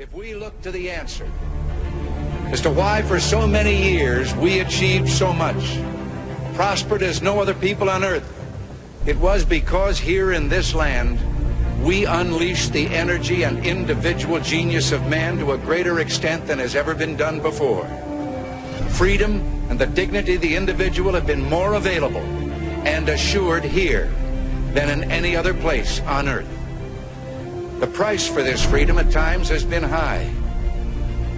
If we look to the answer as to why for so many years we achieved so much, prospered as no other people on earth, it was because here in this land we unleashed the energy and individual genius of man to a greater extent than has ever been done before. Freedom and the dignity of the individual have been more available and assured here than in any other place on earth. The price for this freedom at times has been high,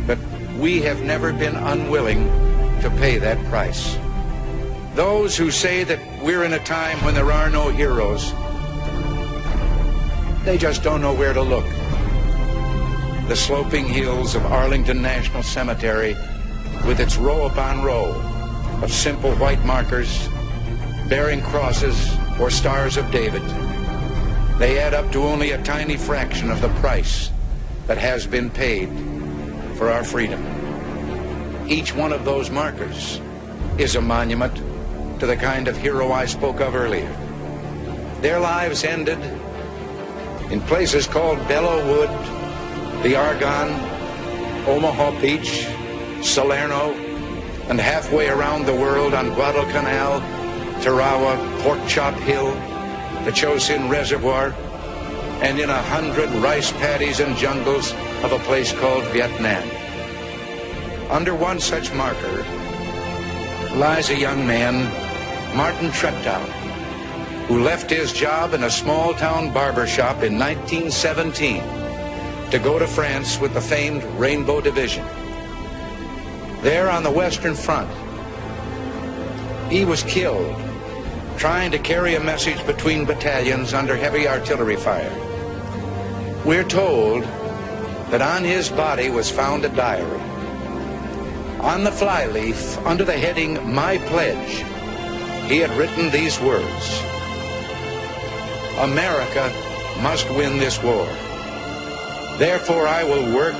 but we have never been unwilling to pay that price. Those who say that we're in a time when there are no heroes, they just don't know where to look. The sloping hills of Arlington National Cemetery, with its row upon row of simple white markers bearing crosses or stars of David, they add up to only a tiny fraction of the price that has been paid for our freedom. Each one of those markers is a monument to the kind of hero I spoke of earlier. Their lives ended in places called Belleau Wood, the Argonne, Omaha Beach, Salerno, and halfway around the world on Guadalcanal, Tarawa, Pork Chop Hill, the Chosin Reservoir, and in 100 rice paddies and jungles of a place called Vietnam. Under one such marker lies a young man, Martin Treptow, who left his job in a small-town barber shop in 1917 to go to France with the famed Rainbow Division. There on the Western Front, he was killed trying to carry a message between battalions under heavy artillery fire. We're told that on his body was found a diary. On the flyleaf, under the heading, My Pledge, he had written these words: America must win this war. Therefore I will work,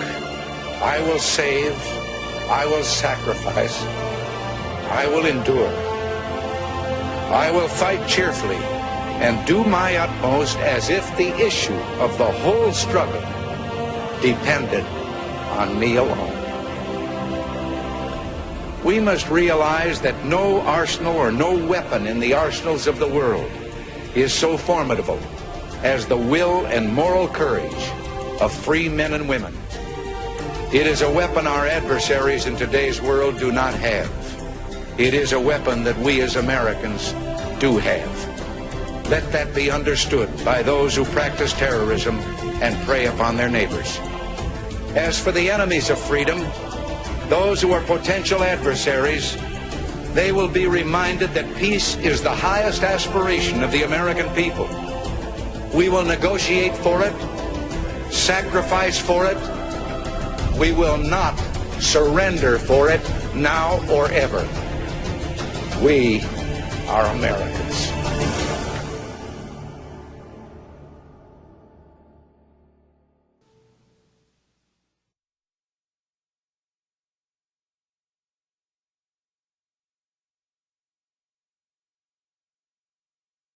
I will save, I will sacrifice, I will endure. I will fight cheerfully and do my utmost as if the issue of the whole struggle depended on me alone. We must realize that no arsenal or no weapon in the arsenals of the world is so formidable as the will and moral courage of free men and women. It is a weapon our adversaries in today's world do not have. It is a weapon that we as Americans do have. Let that be understood by those who practice terrorism and prey upon their neighbors. As for the enemies of freedom, those who are potential adversaries, they will be reminded that peace is the highest aspiration of the American people. We will negotiate for it, sacrifice for it. We will not surrender for it now or ever. We are Americans.